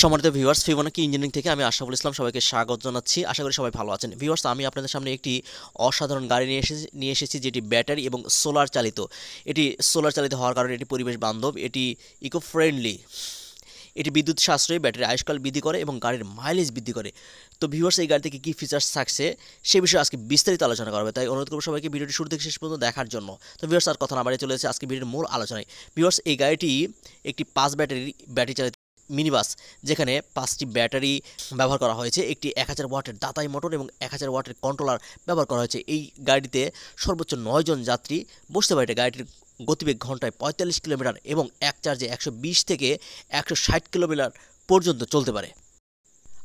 সম্মানিত viewers, Fibonacci engineering থেকে আমি আশরাফুল ইসলাম সবাইকে স্বাগত জানাচ্ছি। আশা করি সবাই ভালো আছেন। ভিউয়ার্স, আমি আপনাদের সামনে একটি অসাধারণ গাড়ি নিয়ে এসেছি যেটি ব্যাটারি এবং সোলার চালিত। এটি সোলার চালিত হওয়ার কারণে এটি পরিবেশ বান্ধব, এটি ইকো ফ্রেন্ডলি, এটি বিদ্যুৎ সাশ্রয়ী, ব্যাটারি আয়ুষ্কাল বৃদ্ধি করে এবং গাড়ির মাইলেজ বৃদ্ধি করে। তো ভিউয়ার্স, এই গাড়ি থেকে কী ফিচার্স থাকছে সে বিষয়ে আজকে বিস্তারিত আলোচনা করবে, তাই অনুরোধ করব সবাইকে ভিডিওটি শুরু থেকে শেষ পর্যন্ত দেখার জন্য। তো ভিউয়ার্স, আর কথা না বাড়িয়ে চলে এসেছে আজকে ভিডিওর মূল আলোচনায়। ভিউয়ার্স, এই গাড়িটি একটি 5 ব্যাটারি চালিত মিনি বাস, যেখানে 5টি ব্যাটারি ব্যবহার করা হয়েছে, একটি 1000 ওয়াটের দাতাই মোটর এবং 1000 ওয়াটের কন্ট্রোলার ব্যবহার করা হয়েছে। এই গাড়িতে সর্বোচ্চ 9 জন যাত্রী বসতে পারে। গাড়িটির গতিবেগ ঘন্টায় 45 কিলোমিটার এবং এক চার্জে 120 থেকে 160 কিলোমিটার পর্যন্ত চলতে পারে।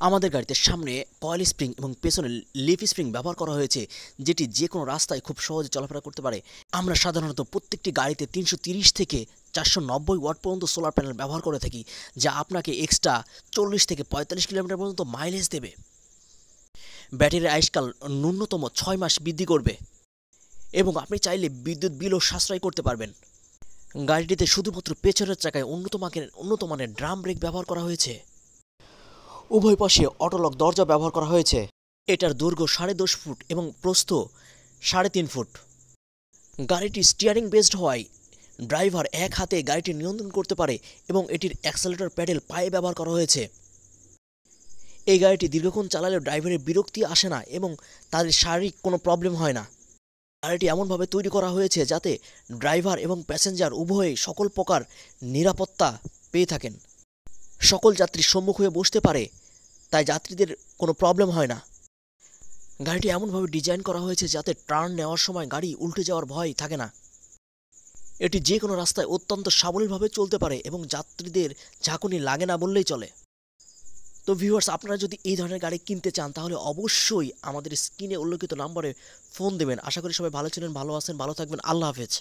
আমাদের গাড়িতে সামনে কয়েল স্প্রিং এবং পেছনে লিফ স্প্রিং ব্যবহার করা হয়েছে, যেটি যে কোনো রাস্তায় খুব সহজে চলাফেরা করতে পারে। আমরা সাধারণত প্রত্যেকটি গাড়িতে 330 থেকে 490 ওয়াট পর্যন্ত সোলার প্যানেল ব্যবহার করে থাকি, যা আপনাকে এক্সট্রা 40 থেকে 45 কিলোমিটার পর্যন্ত মাইলেজ দেবে। ব্যাটারির আয়ুষ্কাল ন্যূনতম 6 মাস বৃদ্ধি করবে এবং আপনি চাইলে বিদ্যুৎ বিলও সাশ্রয় করতে পারবেন। গাড়িটিতে শুধুমাত্র পেছনের চাকায় উন্নত মানের ড্রাম ব্রেক ব্যবহার করা হয়েছে। উভয় পাশে অটোলক দরজা ব্যবহার করা হয়েছে। এটার দৈর্ঘ্য 10.5 ফুট এবং প্রস্থ 3.5 ফুট। গাড়িটি স্টিয়ারিং বেসড হওয়ায় ড্রাইভার এক হাতে গাড়িটি নিয়ন্ত্রণ করতে পারে এবং এটির অ্যাক্সেলেটর প্যাডেল পায়ে ব্যবহার করা হয়েছে। এই গাড়িটি দীর্ঘক্ষণ চালালেও ড্রাইভারের বিরক্তি আসে না এবং তাদের শারীরিক কোনো প্রবলেম হয় না। গাড়িটি এমনভাবে তৈরি করা হয়েছে যাতে ড্রাইভার এবং প্যাসেঞ্জার উভয়ই সকল প্রকার নিরাপত্তা পেয়ে থাকেন। সকল যাত্রী সম্মুখ হয়ে বসতে পারে, তাই যাত্রীদের কোনো প্রবলেম হয় না। গাড়িটি এমনভাবে ডিজাইন করা হয়েছে যাতে টার্ন নেওয়ার সময় গাড়ি উল্টে যাওয়ার ভয় থাকে না। এটি যে কোনো রাস্তায় অত্যন্ত সাবলীলভাবে চলতে পারে এবং যাত্রীদের ঝাঁকুনি লাগে না বললেই চলে। তো ভিউয়ার্স, আপনারা যদি এই ধরনের গাড়ি কিনতে চান তাহলে অবশ্যই আমাদের স্ক্রিনে উল্লেখিত নম্বরে ফোন দেবেন। আশা করি সবাই ভালো ছিলেন, ভালো আছেন, ভালো থাকবেন। আল্লাহ হাফেজ।